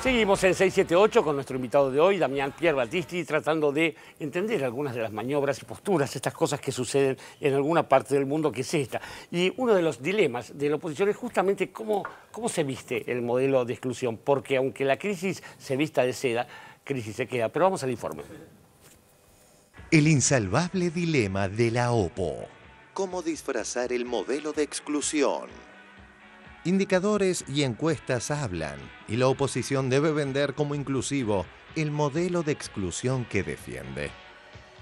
Seguimos en 678 con nuestro invitado de hoy, Damián Pier Battisti, tratando de entender algunas de las maniobras y posturas, estas cosas que suceden en alguna parte del mundo que es esta. Y uno de los dilemas de la oposición es justamente cómo se viste el modelo de exclusión, porque aunque la crisis se vista de seda, crisis se queda. Pero vamos al informe. El insalvable dilema de la OPO. ¿Cómo disfrazar el modelo de exclusión? Indicadores y encuestas hablan, y la oposición debe vender como inclusivo el modelo de exclusión que defiende.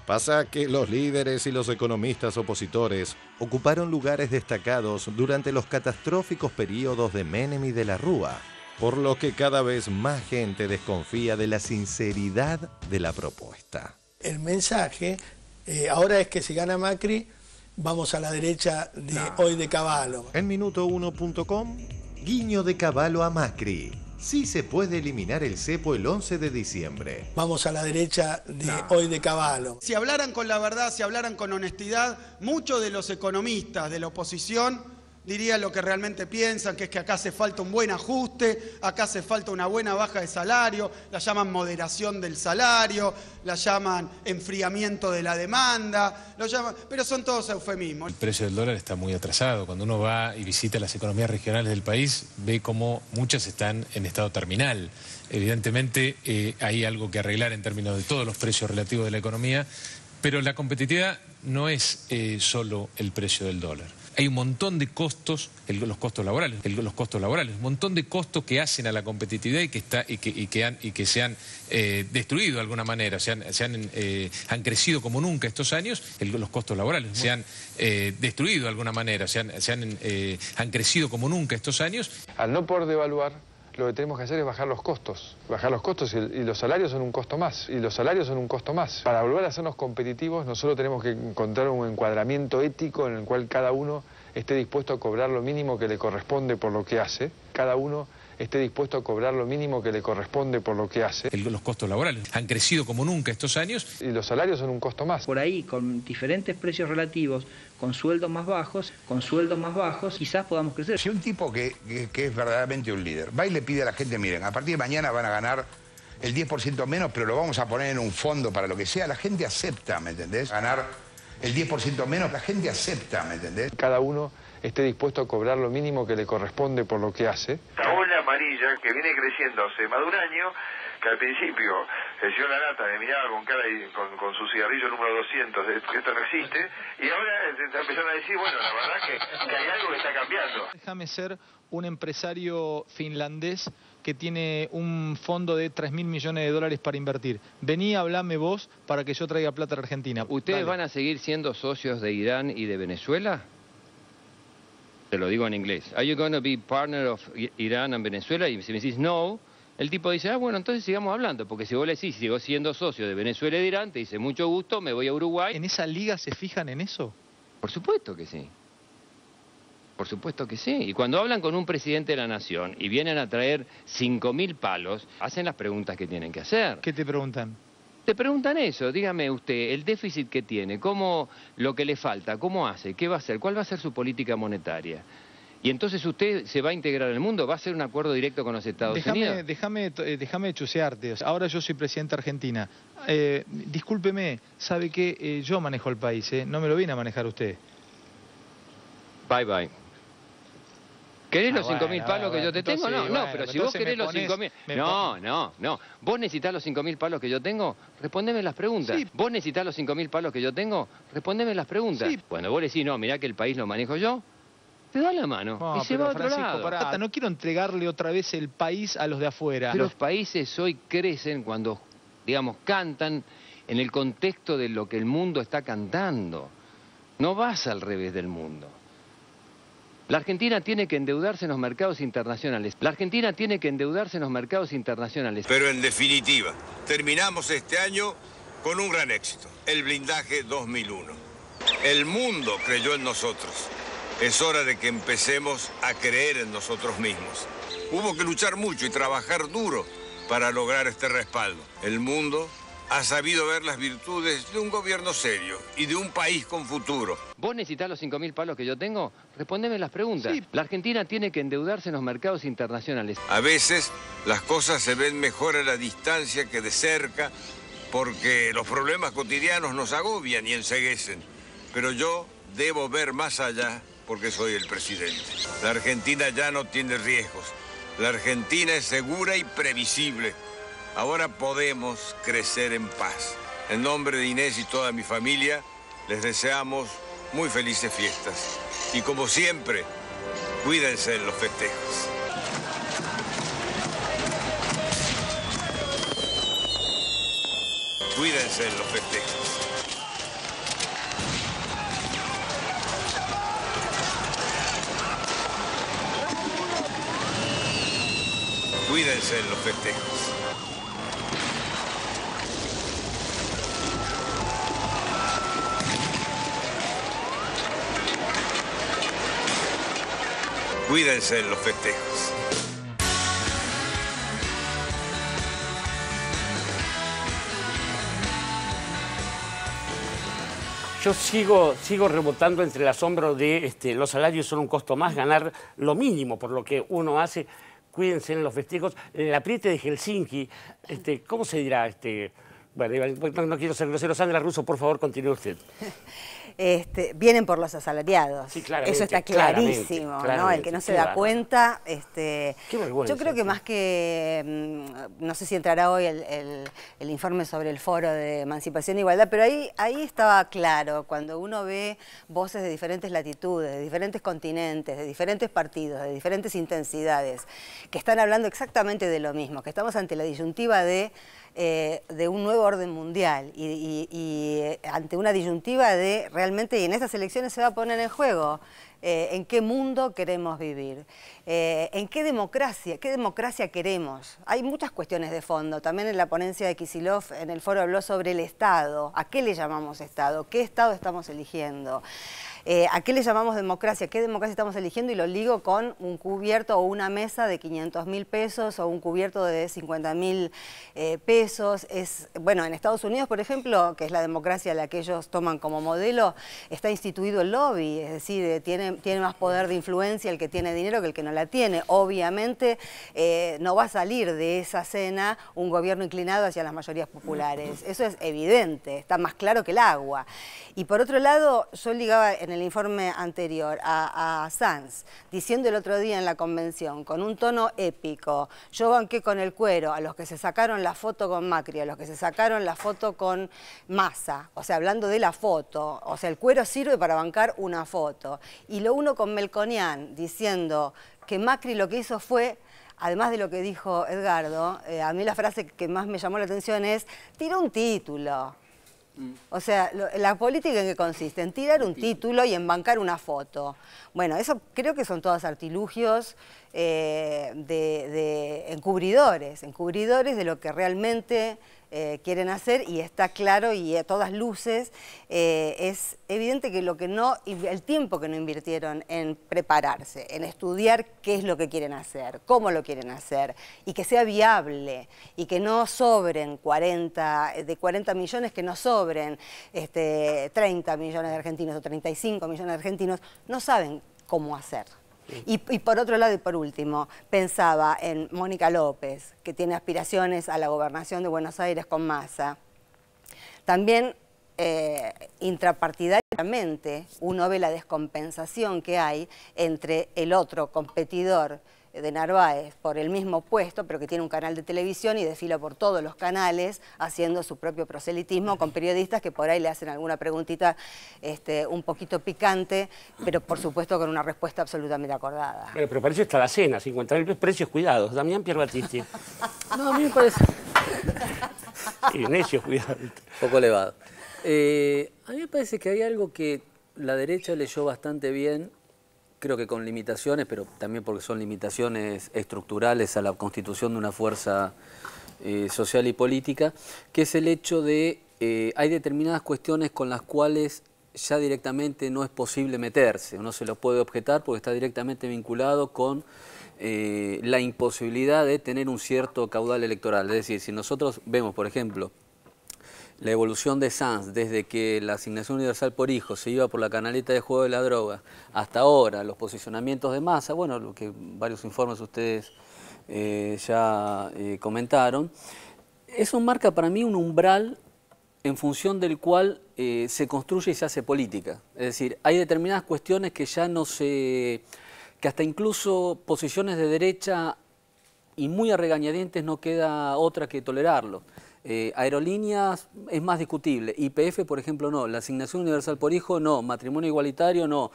Pasa que los líderes y los economistas opositores ocuparon lugares destacados durante los catastróficos periodos de Menem y de la Rúa, por lo que cada vez más gente desconfía de la sinceridad de la propuesta. El mensaje ahora es que si gana Macri, vamos a la derecha de hoy de Cavallo. En Minuto1.com, guiño de Cavallo a Macri. Sí se puede eliminar el cepo el 11 de diciembre. Vamos a la derecha de hoy de Cavallo. Si hablaran con la verdad, si hablaran con honestidad, muchos de los economistas de la oposición dirían lo que realmente piensan, que es que acá hace falta un buen ajuste, acá hace falta una buena baja de salario, la llaman moderación del salario, la llaman enfriamiento de la demanda, pero son todos eufemismos. El precio del dólar está muy atrasado. Cuando uno va y visita las economías regionales del país, ve cómo muchas están en estado terminal. Evidentemente hay algo que arreglar en términos de todos los precios relativos de la economía, pero la competitividad no es solo el precio del dólar. Hay un montón de costos, los costos laborales, un montón de costos que hacen a la competitividad y que se han destruido de alguna manera, han crecido como nunca estos años, los costos laborales se han destruido de alguna manera, han crecido como nunca estos años. Al no poder devaluar, lo que tenemos que hacer es bajar los costos y los salarios son un costo más, Para volver a hacernos competitivos, nosotros tenemos que encontrar un encuadramiento ético en el cual cada uno esté dispuesto a cobrar lo mínimo que le corresponde por lo que hace, Los costos laborales han crecido como nunca estos años. Y los salarios son un costo más. Por ahí, con diferentes precios relativos, con sueldos más bajos, quizás podamos crecer. Si un tipo que es verdaderamente un líder va y le pide a la gente, miren, a partir de mañana van a ganar el 10% menos, pero lo vamos a poner en un fondo para lo que sea, la gente acepta, ¿me entendés? Ganar el 10% menos, la gente acepta, ¿me entendés? Cada uno esté dispuesto a cobrar lo mínimo que le corresponde por lo que hace. La ola amarilla que viene creciendo hace más de un año, que al principio el señor Lanata me miraba con cara y con su cigarrillo número 200, que esto no existe, y ahora empezaron a decir, bueno, la verdad que hay algo que está cambiando. Déjame ser un empresario finlandés que tiene un fondo de 3.000 millones de dólares para invertir. Vení, hablame vos para que yo traiga plata a la Argentina. ¿Ustedes van a seguir siendo socios de Irán y de Venezuela? Te lo digo en inglés. Are you going to be partner of Iran and Venezuela? Y si me decís no, el tipo dice, bueno, entonces sigamos hablando, porque si vos le decís, sigo siendo socio de Venezuela y de Irán, te dice, mucho gusto, me voy a Uruguay. ¿En esa liga se fijan en eso? Por supuesto que sí. Por supuesto que sí. Y cuando hablan con un presidente de la nación y vienen a traer 5.000 palos, hacen las preguntas que tienen que hacer. ¿Qué te preguntan? Te preguntan eso, dígame usted, el déficit que tiene, cómo, lo que le falta, cómo hace, qué va a hacer, cuál va a ser su política monetaria. Y entonces usted se va a integrar al mundo, va a hacer un acuerdo directo con los Estados Unidos. Déjame chusearte. Ahora yo soy presidente de Argentina. Discúlpeme, ¿sabe qué? Yo manejo el país, no me lo viene a manejar usted. Bye, bye. ¿Querés los 5.000 palos que yo te tengo? No, pero si vos querés los 5.000... No. ¿Vos necesitas los 5.000 palos que yo tengo? Respondeme las preguntas. Sí. ¿Vos necesitas los 5.000 palos que yo tengo? Respondeme las preguntas. Sí. Cuando vos decís, no, mirá que el país lo manejo yo, te da la mano y se va a otro lado. No quiero entregarle otra vez el país a los de afuera. Los países hoy crecen cuando, digamos, cantan en el contexto de lo que el mundo está cantando. No vas al revés del mundo. La Argentina tiene que endeudarse en los mercados internacionales. Pero en definitiva, terminamos este año con un gran éxito, el blindaje 2001. El mundo creyó en nosotros. Es hora de que empecemos a creer en nosotros mismos. Hubo que luchar mucho y trabajar duro para lograr este respaldo. El mundo ha sabido ver las virtudes de un gobierno serio y de un país con futuro. ¿Vos necesitas los 5.000 palos que yo tengo? Respondeme las preguntas. Sí. La Argentina tiene que endeudarse en los mercados internacionales. A veces las cosas se ven mejor a la distancia que de cerca, porque los problemas cotidianos nos agobian y enceguecen. Pero yo debo ver más allá porque soy el presidente. La Argentina ya no tiene riesgos. La Argentina es segura y previsible. Ahora podemos crecer en paz. En nombre de Inés y toda mi familia, les deseamos muy felices fiestas. Y como siempre, cuídense en los festejos. Cuídense en los festejos. Cuídense en los festejos. Cuídense en los festejos. Yo sigo rebotando entre el asombro de los salarios son un costo más, ganar lo mínimo por lo que uno hace. Cuídense en los festejos. El apriete de Helsinki, ¿cómo se dirá? Bueno, no quiero ser grosero. Sandra Russo, por favor, continúe usted. Vienen por los asalariados. Sí, claramente, eso está clarísimo, ¿no? El que no se da cuenta. Qué vergüenza. Yo creo que más que, no sé si entrará hoy el informe sobre el Foro de Emancipación e Igualdad, pero ahí estaba claro, cuando uno ve voces de diferentes latitudes, de diferentes continentes, de diferentes partidos, de diferentes intensidades, que están hablando exactamente de lo mismo, que estamos ante la disyuntiva de un nuevo orden mundial y ante una disyuntiva de realmente, y en estas elecciones se va a poner en juego en qué mundo queremos vivir, en qué democracia queremos. Hay muchas cuestiones de fondo. También en la ponencia de Kicillof en el foro habló sobre el Estado. ¿A qué le llamamos Estado? ¿Qué Estado estamos eligiendo? ¿A qué le llamamos democracia? ¿Qué democracia estamos eligiendo? Y lo ligo con un cubierto o una mesa de 500.000 pesos o un cubierto de 50.000 pesos. Bueno, en Estados Unidos, por ejemplo, que es la democracia la que ellos toman como modelo, está instituido el lobby, es decir, tiene más poder de influencia el que tiene dinero que el que no la tiene. Obviamente no va a salir de esa cena un gobierno inclinado hacia las mayorías populares. Eso es evidente, está más claro que el agua. Y por otro lado, yo ligaba en el informe anterior a Sanz, diciendo el otro día en la convención, con un tono épico, yo banqué con el cuero a los que se sacaron la foto con Macri, a los que se sacaron la foto con Massa, o sea, hablando de la foto, o sea, el cuero sirve para bancar una foto. Y lo uno con Melconian, diciendo que Macri lo que hizo fue, además de lo que dijo Edgardo, a mí la frase que más me llamó la atención es, tiró un título. O sea, la política en qué consiste, en tirar un título y en bancar una foto. Bueno, eso creo que son todos artilugios de encubridores de lo que realmente quieren hacer, y está claro y a todas luces es evidente que el tiempo que no invirtieron en prepararse, en estudiar qué es lo que quieren hacer, cómo lo quieren hacer, y que sea viable, y que no sobren 40 millones, que no sobren 30 millones de argentinos o 35 millones de argentinos, no saben cómo hacer. Y por otro lado y por último, pensaba en Mónica López, que tiene aspiraciones a la gobernación de Buenos Aires con Massa. También intrapartidariamente uno ve la descompensación que hay entre el otro competidor de Narváez por el mismo puesto, pero que tiene un canal de televisión y desfila por todos los canales haciendo su propio proselitismo con periodistas que por ahí le hacen alguna preguntita un poquito picante, pero por supuesto con una respuesta absolutamente acordada. Bueno, pero para eso está la cena, 50.000 precios cuidados. Damián Pierbattisti. No, a mí me parece... Sí, necios cuidados. Poco elevado. A mí me parece que hay algo que la derecha leyó bastante bien, creo que con limitaciones, pero también porque son limitaciones estructurales a la constitución de una fuerza social y política, que es el hecho de hay determinadas cuestiones con las cuales ya directamente no es posible meterse, uno se lo puede objetar porque está directamente vinculado con la imposibilidad de tener un cierto caudal electoral. Es decir, si nosotros vemos, por ejemplo, la evolución de Sanz, desde que la asignación universal por hijo se iba por la canaleta de juego de la droga, hasta ahora, los posicionamientos de Massa, bueno, lo que varios informes ustedes ya comentaron, eso marca para mí un umbral en función del cual se construye y se hace política. Es decir, hay determinadas cuestiones que ya no se... que hasta incluso posiciones de derecha y muy a regañadientes no queda otra que tolerarlo. Aerolíneas es más discutible, YPF por ejemplo no, la asignación universal por hijo no, matrimonio igualitario no,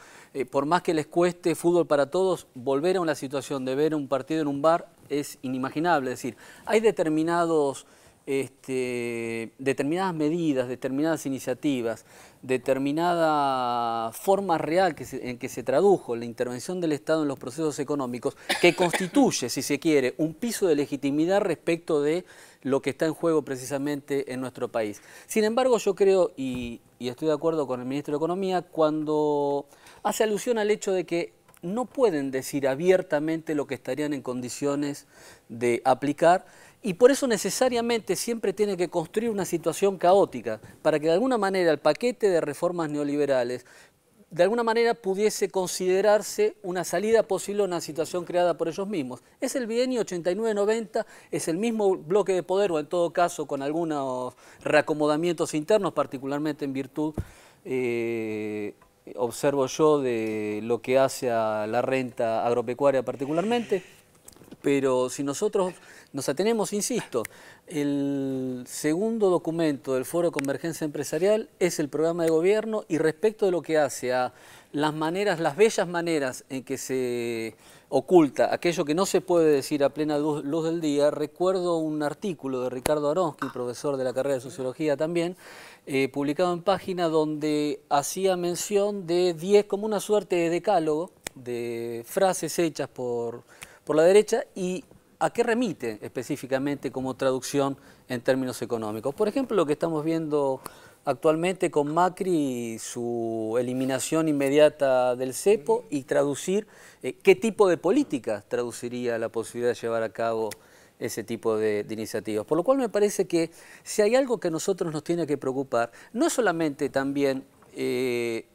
por más que les cueste fútbol para todos, volver a una situación de ver un partido en un bar es inimaginable. Es decir, hay determinadas medidas, determinadas iniciativas, determinada forma real en que se tradujo la intervención del Estado en los procesos económicos, que constituye, si se quiere, un piso de legitimidad respecto de lo que está en juego precisamente en nuestro país. Sin embargo, yo creo, y estoy de acuerdo con el Ministro de Economía, cuando hace alusión al hecho de que no pueden decir abiertamente lo que estarían en condiciones de aplicar, y por eso necesariamente siempre tiene que construir una situación caótica, para que de alguna manera el paquete de reformas neoliberales de alguna manera pudiese considerarse una salida posible a una situación creada por ellos mismos. Es el bienio 89-90, es el mismo bloque de poder, o en todo caso con algunos reacomodamientos internos, particularmente en virtud, observo yo, de lo que hace a la renta agropecuaria particularmente. Pero si nosotros nos atenemos, insisto, el segundo documento del Foro de Convergencia Empresarial es el programa de gobierno, y respecto de lo que hace a las maneras, las bellas maneras en que se oculta aquello que no se puede decir a plena luz del día, recuerdo un artículo de Ricardo Aronsky, profesor de la carrera de Sociología también, publicado en Página, donde hacía mención de 10, como una suerte de decálogo, de frases hechas por la derecha, y a qué remite específicamente como traducción en términos económicos. Por ejemplo, lo que estamos viendo actualmente con Macri, su eliminación inmediata del cepo, y traducir qué tipo de políticas traduciría la posibilidad de llevar a cabo ese tipo de iniciativas. Por lo cual me parece que si hay algo que a nosotros nos tiene que preocupar, no es solamente también que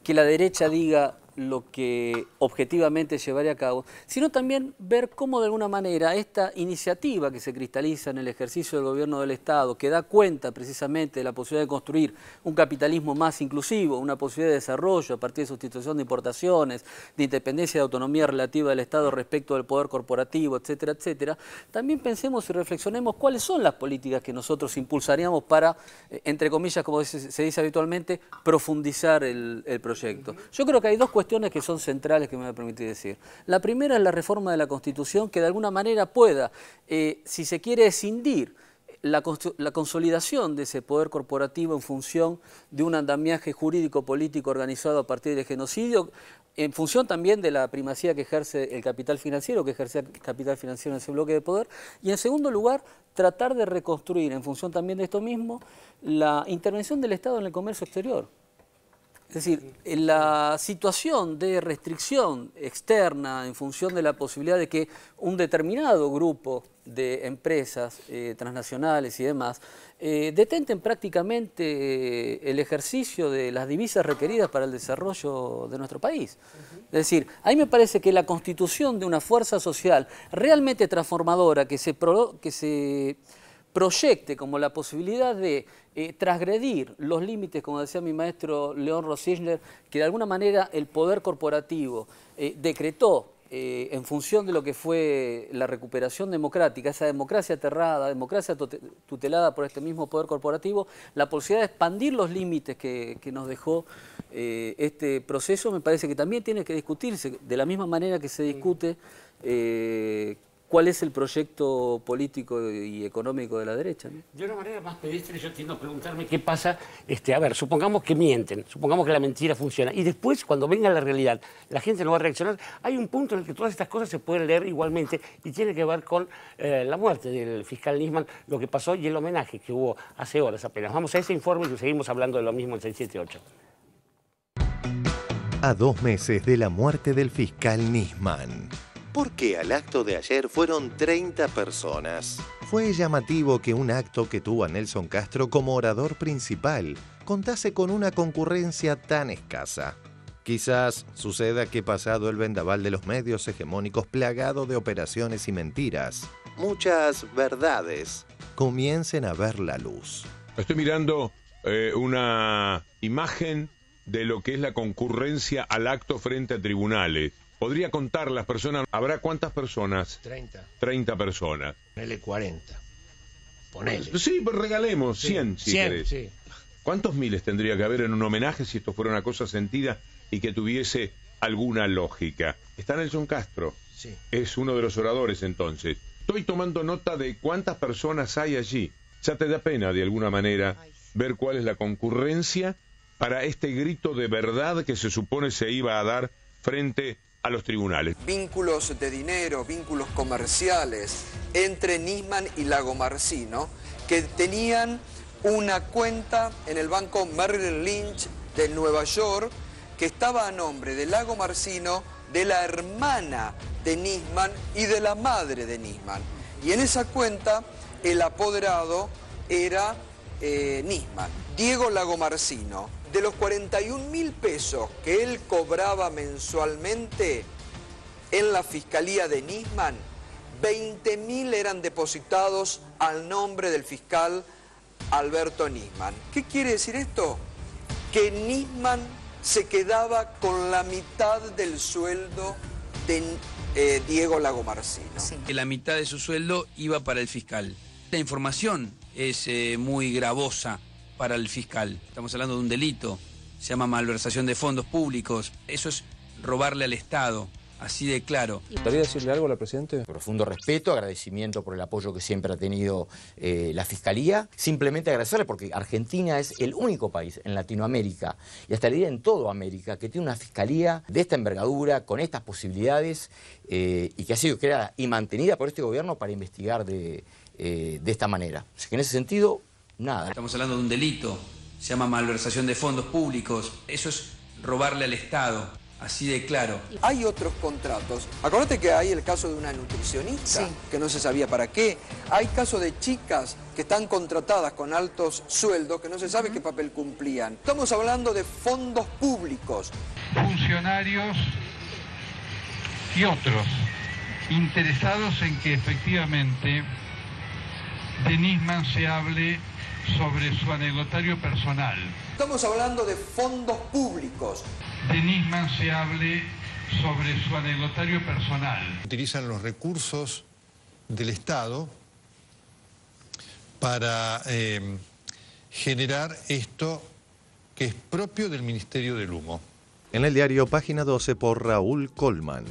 la derecha diga lo que objetivamente llevaría a cabo, sino también ver cómo de alguna manera esta iniciativa que se cristaliza en el ejercicio del gobierno del Estado, que da cuenta precisamente de la posibilidad de construir un capitalismo más inclusivo, una posibilidad de desarrollo a partir de sustitución de importaciones, de independencia y de autonomía relativa del Estado respecto del poder corporativo, etcétera, etcétera, también pensemos y reflexionemos cuáles son las políticas que nosotros impulsaríamos para, entre comillas, como se dice habitualmente, profundizar el proyecto. Yo creo que hay dos cuestiones que son centrales que me voy a permitir decir. La primera es la reforma de la Constitución, que de alguna manera pueda, si se quiere, escindir la consolidación de ese poder corporativo en función de un andamiaje jurídico-político organizado a partir del genocidio, en función también de la primacía que ejerce el capital financiero, que ejerce el capital financiero en ese bloque de poder, y en segundo lugar, tratar de reconstruir, en función también de esto mismo, la intervención del Estado en el comercio exterior. Es decir, la situación de restricción externa en función de la posibilidad de que un determinado grupo de empresas transnacionales y demás detenten prácticamente el ejercicio de las divisas requeridas para el desarrollo de nuestro país. Es decir, ahí me parece que la constitución de una fuerza social realmente transformadora que se proyecte como la posibilidad de transgredir los límites, como decía mi maestro León Rosichner, que de alguna manera el poder corporativo decretó en función de lo que fue la recuperación democrática, esa democracia aterrada, democracia tutelada por este mismo poder corporativo, la posibilidad de expandir los límites que nos dejó este proceso, me parece que también tiene que discutirse, de la misma manera que se discute cuál es el proyecto político y económico de la derecha, ¿no? De una manera más pedestre yo tiendo a preguntarme qué pasa, a ver, supongamos que mienten, supongamos que la mentira funciona, y después cuando venga la realidad la gente no va a reaccionar. Hay un punto en el que todas estas cosas se pueden leer igualmente, y tiene que ver con la muerte del fiscal Nisman, lo que pasó y el homenaje que hubo hace horas apenas. Vamos a ese informe y seguimos hablando de lo mismo en 678. A 2 meses de la muerte del fiscal Nisman, ¿por qué al acto de ayer fueron 30 personas? Fue llamativo que un acto que tuvo a Nelson Castro como orador principal contase con una concurrencia tan escasa. Quizás suceda que pasado el vendaval de los medios hegemónicos plagado de operaciones y mentiras, muchas verdades comiencen a ver la luz. Estoy mirando una imagen de lo que es la concurrencia al acto frente a tribunales. ¿Podría contar las personas? ¿Habrá cuántas personas? 30. 30 personas. Ponele 40. Ponele. Sí, pues regalemos 100, si 100, querés. sí. ¿Cuántos miles tendría que haber en un homenaje si esto fuera una cosa sentida y que tuviese alguna lógica? Está Nelson Castro. Sí. Es uno de los oradores entonces. Estoy tomando nota de cuántas personas hay allí. Ya te da pena de alguna manera ver cuál es la concurrencia para este grito de verdad que se supone se iba a dar frente a los tribunales. Vínculos de dinero, vínculos comerciales entre Nisman y Lagomarsino, que tenían una cuenta en el banco Merrill Lynch de Nueva York, que estaba a nombre de Lagomarsino, de la hermana de Nisman y de la madre de Nisman. Y en esa cuenta el apoderado era Nisman. Diego Lagomarsino, de los 41.000 pesos que él cobraba mensualmente en la fiscalía de Nisman, 20.000 eran depositados al nombre del fiscal Alberto Nisman. ¿Qué quiere decir esto? Que Nisman se quedaba con la mitad del sueldo de Diego Lagomarsino. Sí. La mitad de su sueldo iba para el fiscal. La información es muy gravosa para el fiscal. Estamos hablando de un delito, se llama malversación de fondos públicos. Eso es robarle al Estado, así de claro. ¿Gustaría decirle algo a la Presidenta? Profundo respeto, agradecimiento por el apoyo que siempre ha tenido la Fiscalía. Simplemente agradecerle porque Argentina es el único país en Latinoamérica y hasta diría en toda América que tiene una Fiscalía de esta envergadura, con estas posibilidades y que ha sido creada y mantenida por este gobierno para investigar de esta manera. Así que en ese sentido, nada. Estamos hablando de un delito, se llama malversación de fondos públicos. Eso es robarle al Estado, así de claro. Hay otros contratos. Acuérdate que hay el caso de una nutricionista, que no se sabía para qué. Hay casos de chicas que están contratadas con altos sueldos que no se sabe qué papel cumplían. Estamos hablando de fondos públicos. Funcionarios y otros interesados en que efectivamente de Nisman se hable sobre su anecdotario personal. Estamos hablando de fondos públicos. De Nisman se hable sobre su anecdotario personal. Utilizan los recursos del Estado para generar esto que es propio del Ministerio del Humo. En el diario Página 12 por Raúl Colman.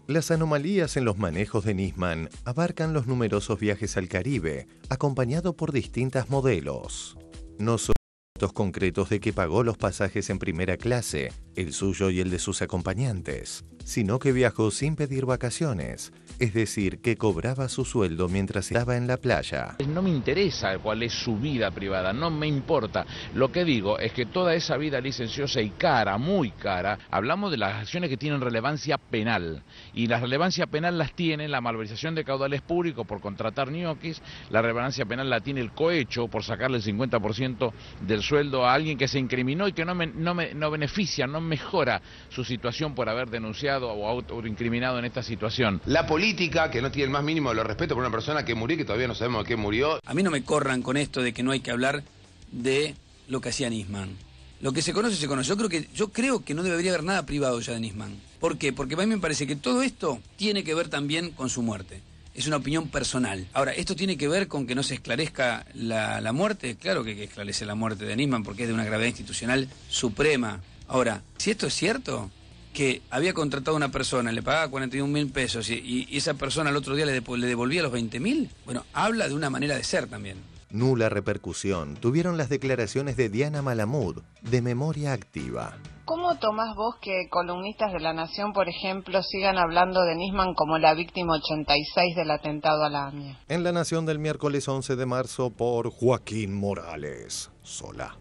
Las anomalías en los manejos de Nisman abarcan los numerosos viajes al Caribe, acompañado por distintas modelos. No son datos concretos de que pagó los pasajes en primera clase, el suyo y el de sus acompañantes, sino que viajó sin pedir vacaciones, es decir, que cobraba su sueldo mientras estaba en la playa. No me interesa cuál es su vida privada, no me importa. Lo que digo es que toda esa vida licenciosa y cara, muy cara, hablamos de las acciones que tienen relevancia penal. Y la relevancia penal las tiene la malversación de caudales públicos por contratar ñoquis, la relevancia penal la tiene el cohecho por sacarle el 50% del sueldo a alguien que se incriminó y que no beneficia, no mejora su situación por haber denunciado o autoincriminado en esta situación. La política, que no tiene el más mínimo de los respetos por una persona que murió y que todavía no sabemos de qué murió. A mí no me corran con esto de que no hay que hablar de lo que hacía Nisman. Lo que se conoce, se conoce. Yo creo que no debería haber nada privado ya de Nisman. ¿Por qué? Porque a mí me parece que todo esto tiene que ver también con su muerte. Es una opinión personal. Ahora, ¿esto tiene que ver con que no se esclarezca la muerte? Claro que hay que esclarecer la muerte de Nisman porque es de una gravedad institucional suprema. Ahora, si esto es cierto, que había contratado a una persona, le pagaba 41.000 pesos y esa persona al otro día le devolvía los 20.000, bueno, habla de una manera de ser también. Nula repercusión tuvieron las declaraciones de Diana Malamud, de Memoria Activa. ¿Cómo tomás vos que columnistas de La Nación, por ejemplo, sigan hablando de Nisman como la víctima 86 del atentado a la AMIA? En La Nación del miércoles 11 de marzo por Joaquín Morales, Solá.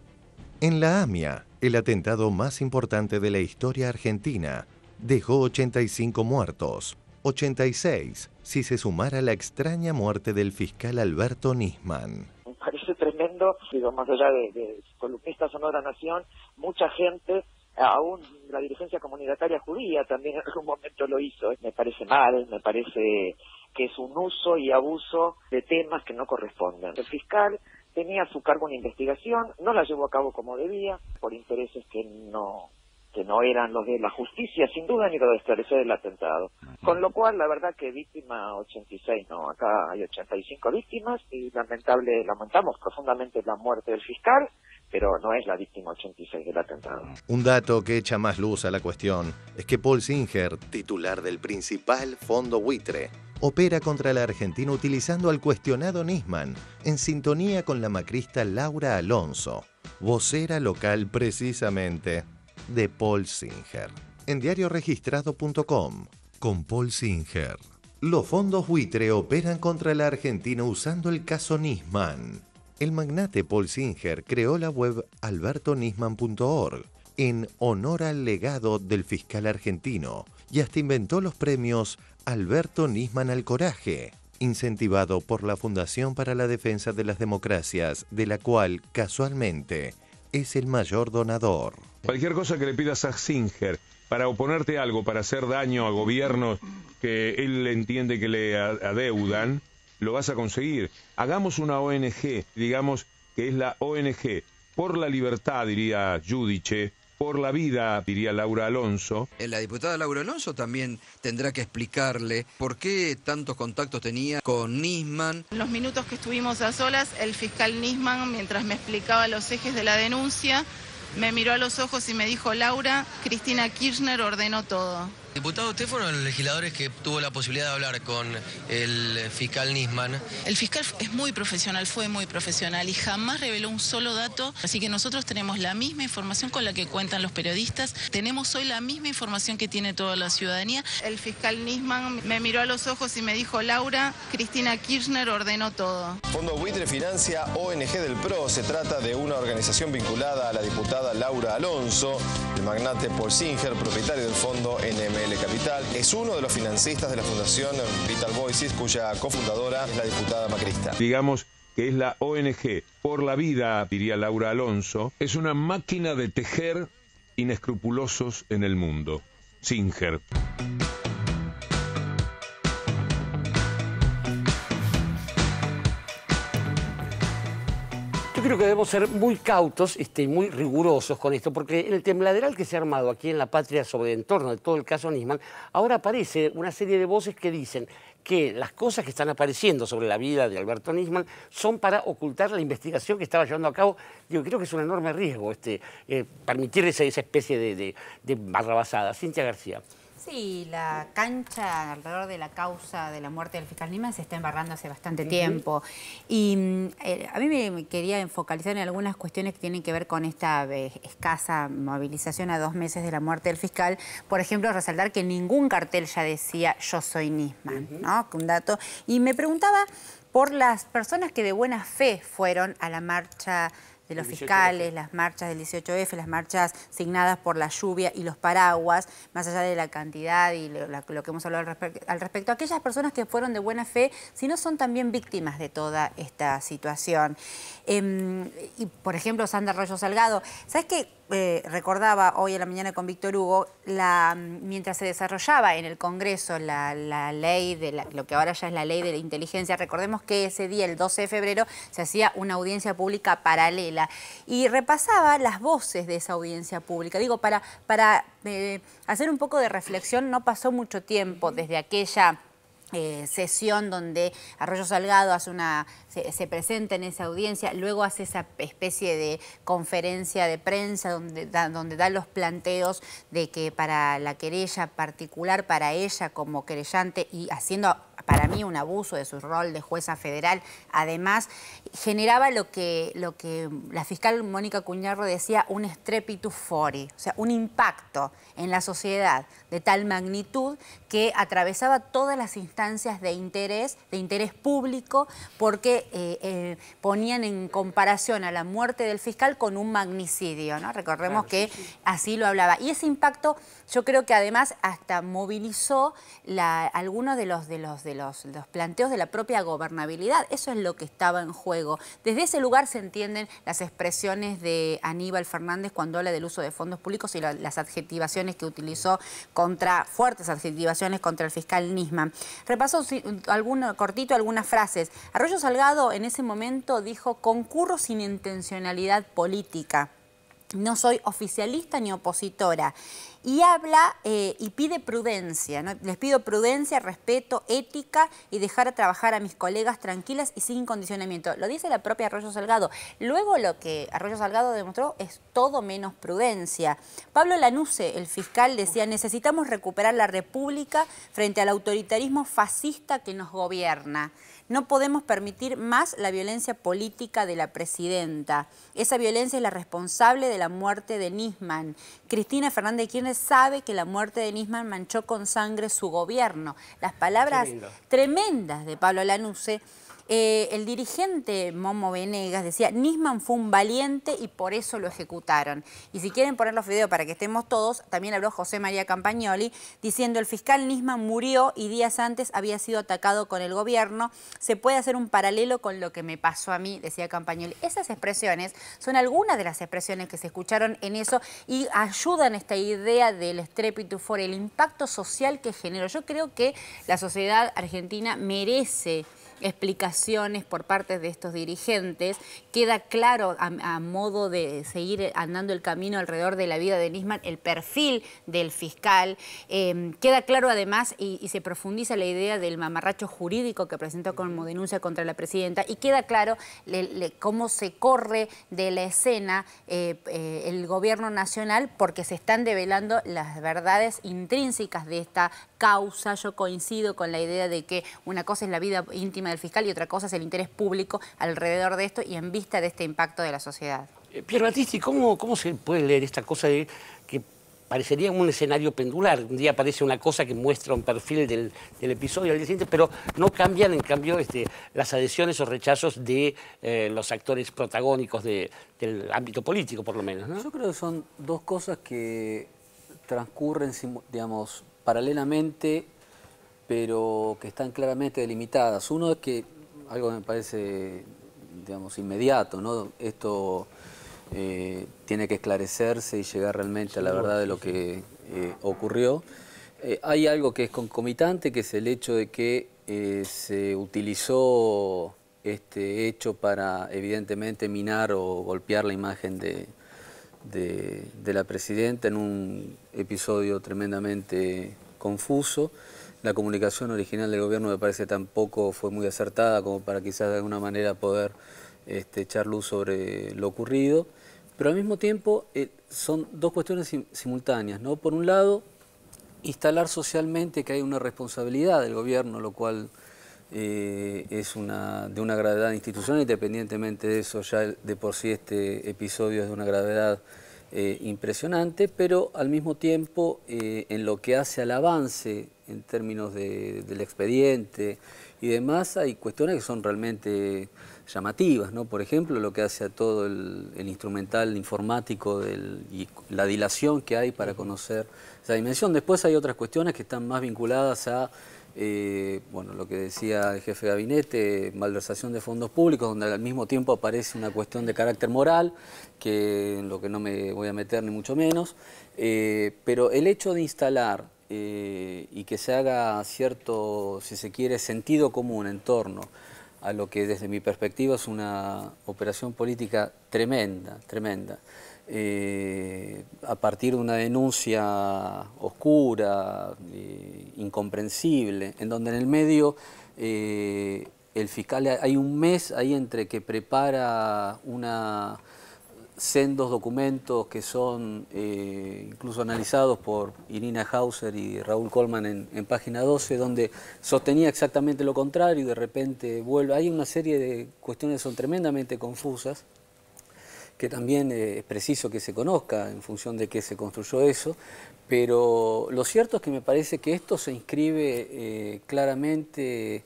En la AMIA, el atentado más importante de la historia argentina, dejó 85 muertos, 86, si se sumara la extraña muerte del fiscal Alberto Nisman. Me parece tremendo, digo, más allá de columnistas o no de la Nación, mucha gente, aún la dirigencia comunitaria judía también en algún momento lo hizo. Me parece mal, me parece que es un uso y abuso de temas que no corresponden. El fiscal tenía a su cargo una investigación, no la llevó a cabo como debía, por intereses que no eran los de la justicia, sin duda, ni lo de esclarecer el atentado. Con lo cual, la verdad que víctima 86, no, acá hay 85 víctimas y lamentamos profundamente la muerte del fiscal, pero no es la víctima 86 del atentado. Un dato que echa más luz a la cuestión es que Paul Singer, titular del principal fondo buitre, opera contra la Argentina utilizando al cuestionado Nisman, en sintonía con la macrista Laura Alonso, vocera local precisamente de Paul Singer. En diarioregistrado.com, con Paul Singer. Los fondos buitre operan contra la Argentina usando el caso Nisman. El magnate Paul Singer creó la web albertonisman.org en honor al legado del fiscal argentino y hasta inventó los premios Alberto Nisman al Coraje, incentivado por la Fundación para la Defensa de las Democracias, de la cual, casualmente, es el mayor donador. Cualquier cosa que le pidas a Singer para oponerte a algo, para hacer daño a gobiernos que él entiende que le adeudan, lo vas a conseguir. Hagamos una ONG, digamos que es la ONG por la libertad, diría Giudice, por la vida, diría Laura Alonso. La diputada Laura Alonso también tendrá que explicarle por qué tantos contactos tenía con Nisman. En los minutos que estuvimos a solas, el fiscal Nisman, mientras me explicaba los ejes de la denuncia, me miró a los ojos y me dijo: Laura, Cristina Kirchner ordenó todo. Diputado, usted fueron los legisladores que tuvo la posibilidad de hablar con el fiscal Nisman. El fiscal es muy profesional, fue muy profesional y jamás reveló un solo dato. Así que nosotros tenemos la misma información con la que cuentan los periodistas. Tenemos hoy la misma información que tiene toda la ciudadanía. El fiscal Nisman me miró a los ojos y me dijo: Laura, Cristina Kirchner ordenó todo. Fondo Buitre financia ONG del PRO. Se trata de una organización vinculada a la diputada Laura Alonso. El magnate Paul Singer, propietario del fondo NML Capital, es uno de los financistas de la Fundación Vital Voices, cuya cofundadora es la diputada macrista. Digamos que es la ONG por la vida, diría Laura Alonso, es una máquina de tejer inescrupulosos en el mundo. Singer. Yo creo que debemos ser muy cautos y muy rigurosos con esto, porque en el tembladeral que se ha armado aquí en la patria sobre en torno de todo el caso Nisman, ahora aparece una serie de voces que dicen que las cosas que están apareciendo sobre la vida de Alberto Nisman son para ocultar la investigación que estaba llevando a cabo. Yo creo que es un enorme riesgo permitir esa especie de barrabasada. Cintia García. Sí, la cancha alrededor de la causa de la muerte del fiscal Nisman se está embarrando hace bastante tiempo. Y a mí me quería focalizar en algunas cuestiones que tienen que ver con esta escasa movilización a 2 meses de la muerte del fiscal. Por ejemplo, resaltar que ningún cartel ya decía "yo soy Nisman", ¿no? Un dato. Y me preguntaba por las personas que de buena fe fueron a la marcha de los fiscales, las marchas del 18F, las marchas signadas por la lluvia y los paraguas, más allá de la cantidad y lo que hemos hablado al respecto, aquellas personas que fueron de buena fe, si no son también víctimas de toda esta situación. Y por ejemplo, Sandra Arroyo Salgado, ¿sabes qué? Recordaba hoy a la mañana con Víctor Hugo, mientras se desarrollaba en el Congreso la ley de lo que ahora ya es la ley de la inteligencia, recordemos que ese día, el 12 de febrero, se hacía una audiencia pública paralela y repasaba las voces de esa audiencia pública. Digo, para hacer un poco de reflexión, no pasó mucho tiempo desde aquella sesión donde Arroyo Salgado se presenta en esa audiencia, luego hace esa especie de conferencia de prensa donde da los planteos de que para la querella particular, para ella como querellante y haciendo para mí un abuso de su rol de jueza federal, además generaba lo que la fiscal Mónica Cuñarro decía, un strepitus fori, o sea, un impacto en la sociedad de tal magnitud que atravesaba todas las instancias de interés público, porque ponían en comparación a la muerte del fiscal con un magnicidio, ¿no? Recordemos que así lo hablaba. Y ese impacto yo creo que además hasta movilizó algunos de los planteos de la propia gobernabilidad. Eso es lo que estaba en juego. Desde ese lugar se entienden las expresiones de Aníbal Fernández cuando habla del uso de fondos públicos y las adjetivaciones que utilizó fuertes adjetivaciones contra el fiscal Nisman. Repaso cortito algunas frases. Arroyo Salgado en ese momento dijo: concurro sin intencionalidad política. No soy oficialista ni opositora. Y habla y pide prudencia, ¿no? Les pido prudencia, respeto, ética y dejar trabajar a mis colegas tranquilas y sin condicionamiento. Lo dice la propia Arroyo Salgado. Luego lo que Arroyo Salgado demostró es todo menos prudencia. Pablo Lanusse, el fiscal, decía: necesitamos recuperar la república frente al autoritarismo fascista que nos gobierna. No podemos permitir más la violencia política de la presidenta. Esa violencia es la responsable de la muerte de Nisman. Cristina Fernández de Kirchner sabe que la muerte de Nisman manchó con sangre su gobierno. Las palabras tremendas de Pablo Lanusse. El dirigente Momo Venegas decía: Nisman fue un valiente y por eso lo ejecutaron. Y si quieren poner los videos para que estemos todos, también habló José María Campagnoli diciendo: el fiscal Nisman murió y días antes había sido atacado con el gobierno. Se puede hacer un paralelo con lo que me pasó a mí, decía Campagnoli. Esas expresiones son algunas de las expresiones que se escucharon en eso y ayudan a esta idea del strepitus fori, el impacto social que generó. Yo creo que la sociedad argentina merece explicaciones por parte de estos dirigentes. Queda claro, a modo de seguir andando el camino alrededor de la vida de Nisman, el perfil del fiscal. Queda claro además, y se profundiza la idea del mamarracho jurídico que presentó como denuncia contra la presidenta, y queda claro cómo se corre de la escena el gobierno nacional, porque se están develando las verdades intrínsecas de esta causa. Yo coincido con la idea de que una cosa es la vida íntima del fiscal y otra cosa es el interés público alrededor de esto y en vista de este impacto de la sociedad. Pier Battisti, ¿cómo se puede leer esta cosa de que parecería un escenario pendular? Un día aparece una cosa que muestra un perfil del episodio al día siguiente, pero no cambian, en cambio, las adhesiones o rechazos de los actores protagónicos del ámbito político, por lo menos, ¿no? Yo creo que son dos cosas que transcurren, digamos, paralelamente, pero que están claramente delimitadas. Uno es que, algo que me parece, digamos, inmediato, ¿no? Esto tiene que esclarecerse y llegar realmente a la verdad de lo que ocurrió. Hay algo que es concomitante, que es el hecho de que se utilizó este hecho para, evidentemente, minar o golpear la imagen de la presidenta en un episodio tremendamente confuso. La comunicación original del gobierno me parece tampoco fue muy acertada como para quizás de alguna manera poder echar luz sobre lo ocurrido, pero al mismo tiempo son dos cuestiones simultáneas, ¿no? Por un lado, instalar socialmente que hay una responsabilidad del gobierno, lo cual es de una gravedad institucional. Independientemente de eso, ya de por sí este episodio es de una gravedad impresionante, pero al mismo tiempo en lo que hace al avance en términos del expediente y demás, hay cuestiones que son realmente llamativas, ¿no? Por ejemplo, lo que hace a todo el instrumental informático y la dilación que hay para conocer esa dimensión. Después hay otras cuestiones que están más vinculadas a bueno, lo que decía el jefe de gabinete, malversación de fondos públicos, donde al mismo tiempo aparece una cuestión de carácter moral, que en lo que no me voy a meter ni mucho menos, pero el hecho de instalar y que se haga cierto, si se quiere, sentido común en torno a lo que desde mi perspectiva es una operación política tremenda, tremenda, a partir de una denuncia oscura, incomprensible, en donde en el medio el fiscal, hay un mes ahí entre que prepara una sendos documentos que son incluso analizados por Irina Hauser y Raúl Colman en página 12, donde sostenía exactamente lo contrario y de repente vuelve. Hay una serie de cuestiones que son tremendamente confusas, que también es preciso que se conozca en función de qué se construyó eso, pero lo cierto es que me parece que esto se inscribe claramente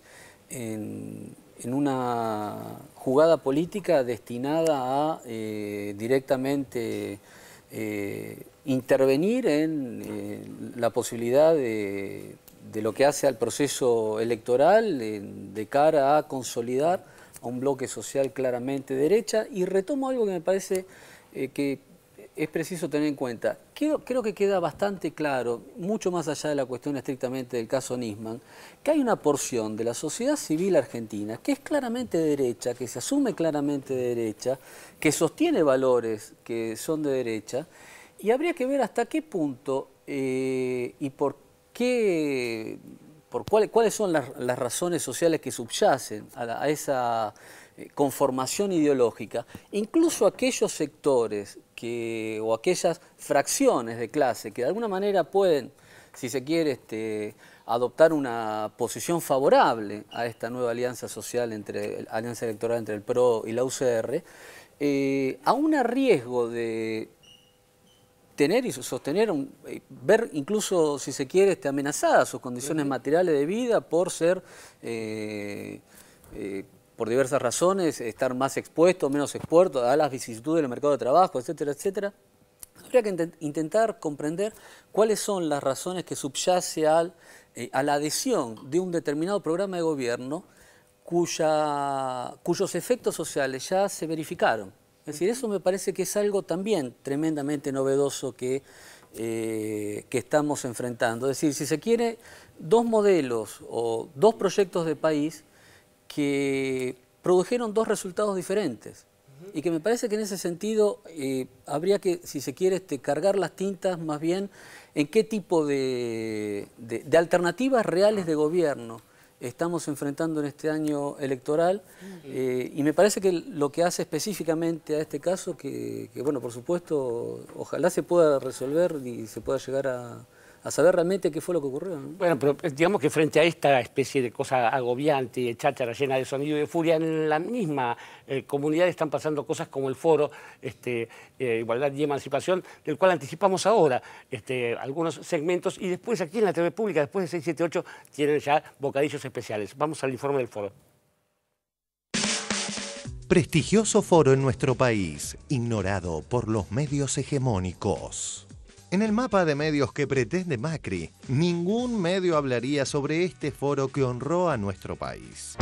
en una jugada política destinada a directamente intervenir en la posibilidad de lo que hace al proceso electoral de cara a consolidar a un bloque social claramente derecha. Y retomo algo que me parece que es preciso tener en cuenta. Creo que queda bastante claro, mucho más allá de la cuestión estrictamente del caso Nisman, que hay una porción de la sociedad civil argentina que es claramente de derecha, que se asume claramente de derecha, que sostiene valores que son de derecha, y habría que ver hasta qué punto y por qué, cuáles son las razones sociales que subyacen a esa conformación ideológica, incluso aquellos sectores o aquellas fracciones de clase que de alguna manera pueden, si se quiere, adoptar una posición favorable a esta nueva alianza social, alianza electoral entre el PRO y la UCR, aún a riesgo de tener y sostener, ver incluso, si se quiere, amenazadas sus condiciones materiales de vida por ser, por diversas razones, estar más expuesto o menos expuesto a las vicisitudes del mercado de trabajo, etcétera, etcétera. Habría que intentar comprender cuáles son las razones que subyace a la adhesión de un determinado programa de gobierno cuyos efectos sociales ya se verificaron. Es decir, eso me parece que es algo también tremendamente novedoso que estamos enfrentando. Es decir, si se quiere, dos modelos o dos proyectos de país que produjeron dos resultados diferentes y que me parece que en ese sentido habría que, si se quiere, cargar las tintas más bien en qué tipo de alternativas reales de gobierno estamos enfrentando en este año electoral, y me parece que lo que hace específicamente a este caso, que bueno, por supuesto, ojalá se pueda resolver y se pueda llegar a saber realmente qué fue lo que ocurrió, ¿no? Bueno, pero digamos que frente a esta especie de cosa agobiante, cháchara, llena de sonido y de furia, en la misma comunidad están pasando cosas como el foro Igualdad y Emancipación, del cual anticipamos ahora algunos segmentos, y después aquí en la TV Pública, después de 678, tienen ya bocadillos especiales. Vamos al informe del foro. Prestigioso foro en nuestro país, ignorado por los medios hegemónicos. En el mapa de medios que pretende Macri, ningún medio hablaría sobre este foro que honró a nuestro país.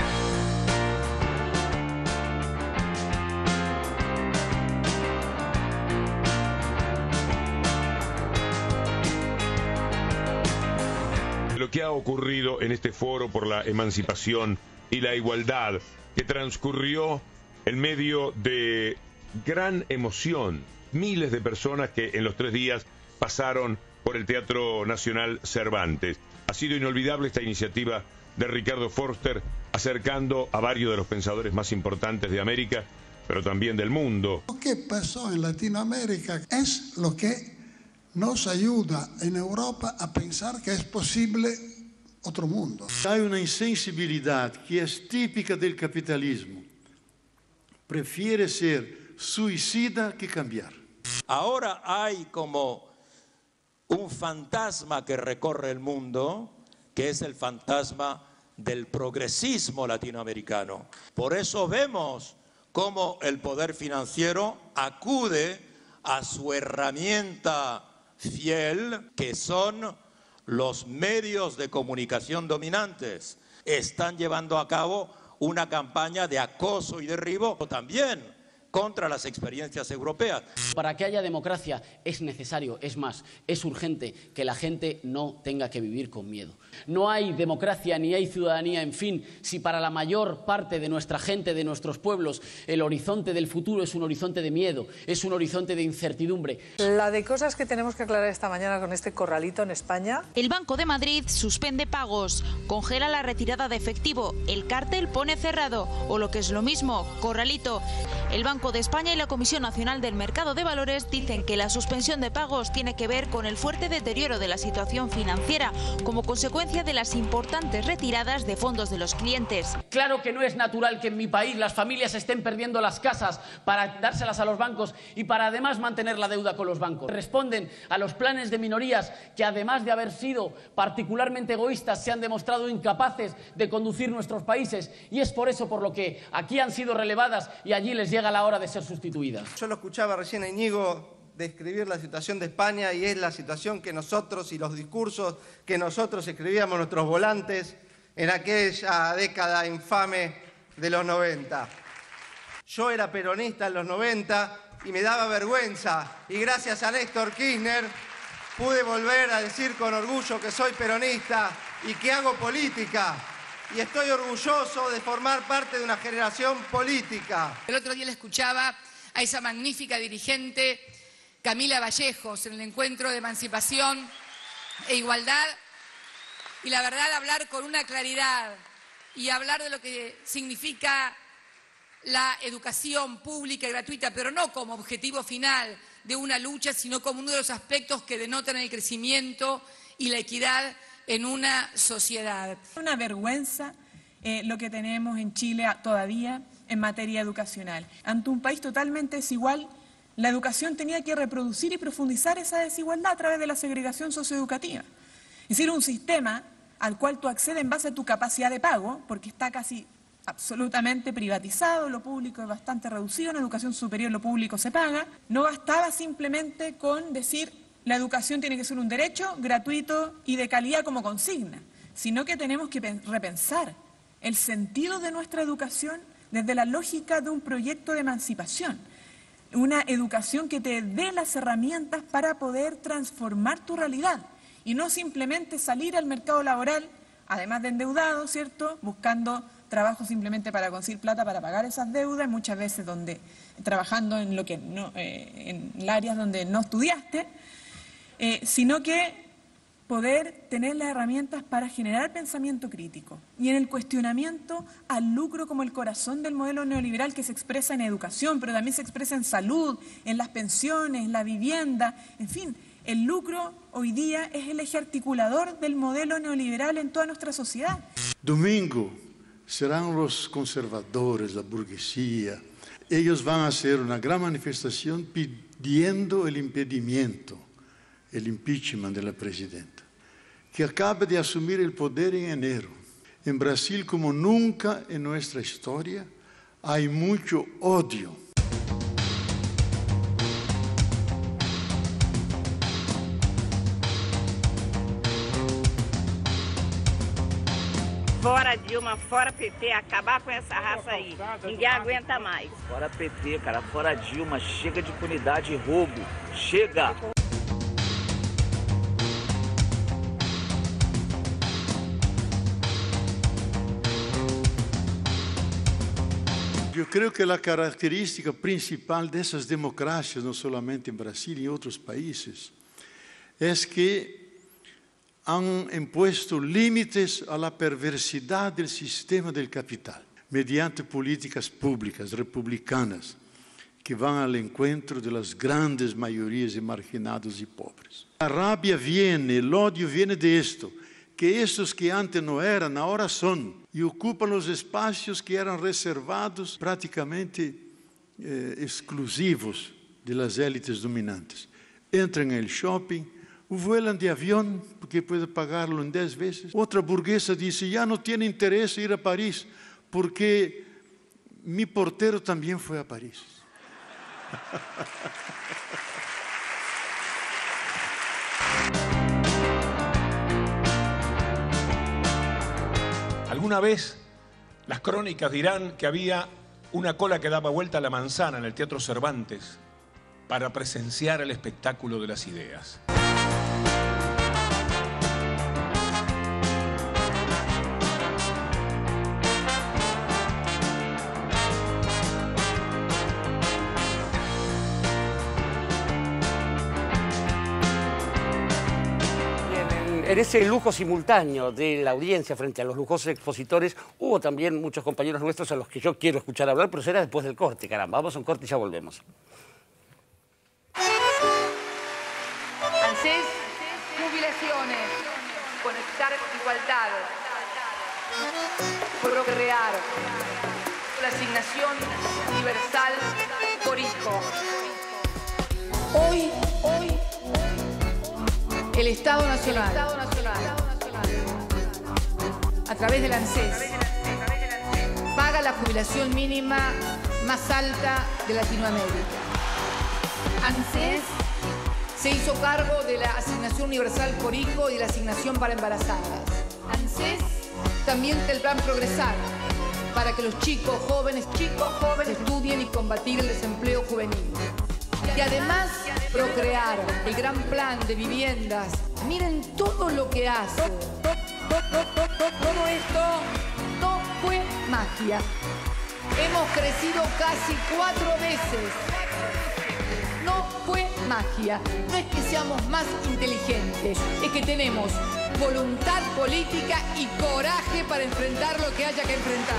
Lo que ha ocurrido en este foro por la emancipación y la igualdad, que transcurrió en medio de gran emoción, miles de personas que en los 3 días pasaron por el Teatro Nacional Cervantes. Ha sido inolvidable esta iniciativa de Ricardo Forster, acercando a varios de los pensadores más importantes de América, pero también del mundo. Lo que pasó en Latinoamérica es lo que nos ayuda en Europa a pensar que es posible otro mundo. Hay una insensibilidad que es típica del capitalismo. Prefiere ser suicida que cambiar. Ahora hay como un fantasma que recorre el mundo, que es el fantasma del progresismo latinoamericano. Por eso vemos cómo el poder financiero acude a su herramienta fiel, que son los medios de comunicación dominantes. Están llevando a cabo una campaña de acoso y derribo también contra las experiencias europeas. Para que haya democracia es necesario, es más, es urgente que la gente no tenga que vivir con miedo. No hay democracia ni hay ciudadanía, en fin, si para la mayor parte de nuestra gente, de nuestros pueblos, el horizonte del futuro es un horizonte de miedo, es un horizonte de incertidumbre. La de cosas que tenemos que aclarar esta mañana con este corralito en España. El Banco de Madrid suspende pagos, congela la retirada de efectivo, el cártel pone cerrado, o lo que es lo mismo, corralito. El Banco Banco de España y la Comisión Nacional del Mercado de Valores dicen que la suspensión de pagos tiene que ver con el fuerte deterioro de la situación financiera como consecuencia de las importantes retiradas de fondos de los clientes. Claro que no es natural que en mi país las familias estén perdiendo las casas para dárselas a los bancos y para además mantener la deuda con los bancos. Responden a los planes de minorías que, además de haber sido particularmente egoístas, se han demostrado incapaces de conducir nuestros países, y es por eso por lo que aquí han sido relevadas y allí les llega la hora de ser sustituidas. Yo lo escuchaba recién a Íñigo describir la situación de España, y es la situación que nosotros y los discursos que nosotros escribíamos en nuestros volantes en aquella década infame de los 90. Yo era peronista en los 90 y me daba vergüenza, y gracias a Néstor Kirchner pude volver a decir con orgullo que soy peronista y que hago política, y estoy orgulloso de formar parte de una generación política. El otro día le escuchaba a esa magnífica dirigente Camila Vallejos en el encuentro de Emancipación e Igualdad, y la verdad, hablar con una claridad y hablar de lo que significa la educación pública y gratuita, pero no como objetivo final de una lucha, sino como uno de los aspectos que denotan el crecimiento y la equidad en una sociedad. Una vergüenza lo que tenemos en Chile todavía en materia educacional. Ante un país totalmente desigual, la educación tenía que reproducir y profundizar esa desigualdad a través de la segregación socioeducativa. Es decir, un sistema al cual tú accedes en base a tu capacidad de pago, porque está casi absolutamente privatizado, lo público es bastante reducido, en educación superior lo público se paga. No bastaba simplemente con decir la educación tiene que ser un derecho gratuito y de calidad como consigna, sino que tenemos que repensar el sentido de nuestra educación desde la lógica de un proyecto de emancipación. Una educación que te dé las herramientas para poder transformar tu realidad y no simplemente salir al mercado laboral, además de endeudado, ¿cierto?, buscando trabajo simplemente para conseguir plata para pagar esas deudas, muchas veces trabajando en lo que no, en áreas donde no estudiaste, sino que poder tener las herramientas para generar pensamiento crítico y en el cuestionamiento al lucro como el corazón del modelo neoliberal que se expresa en educación, pero también se expresa en salud, en las pensiones, en la vivienda, en fin. El lucro hoy día es el eje articulador del modelo neoliberal en toda nuestra sociedad. Domingo serán los conservadores, la burguesía. Ellos van a hacer una gran manifestación pidiendo el impedimento, el impeachment de la presidenta, que acaba de asumir el poder en enero. En Brasil, como nunca en nuestra historia, hay mucho odio. Fora Dilma, fora PT, acabar com essa raça aí. Ninguém aguenta mais. Fora PT, cara, fora Dilma, chega de impunidade e roubo. Chega! Eu creio que a característica principal dessas democracias, não somente em Brasil e em outros países, é que han impuesto límites a la perversidad del sistema del capital, mediante políticas públicas republicanas que van al encuentro de las grandes mayorías de marginados y pobres. La rabia viene, el odio viene de esto, que estos que antes no eran, ahora son, y ocupan los espacios que eran reservados prácticamente exclusivos de las élites dominantes. Entran en el shopping, vuelan de avião, porque pode pagarlo em 10 vezes. Outra burguesa disse, já não tem interesse em ir a Paris, porque meu porteiro também foi a Paris. Alguna vez las crónicas dirán que había una cola que daba vuelta a la manzana en el Teatro Cervantes para presenciar el espectáculo de las ideas. En ese lujo simultáneo de la audiencia frente a los lujosos expositores, hubo también muchos compañeros nuestros a los que yo quiero escuchar hablar, pero será después del corte, caramba. Vamos a un corte y ya volvemos. ANSES, jubilaciones, conectar igualdad, procrear, la asignación universal por hijo. Hoy, el Estado Nacional, a través del ANSES, paga la jubilación mínima más alta de Latinoamérica. ANSES se hizo cargo de la asignación universal por hijo y de la asignación para embarazadas. ANSES también del plan Progresar, para que los chicos jóvenes estudien y combatir el desempleo juvenil. Y además Procrear, el gran plan de viviendas. Miren todo lo que hace. Todo esto no fue magia. Hemos crecido casi 4 veces. No fue magia. No es que seamos más inteligentes, es que tenemos voluntad política y coraje para enfrentar lo que haya que enfrentar.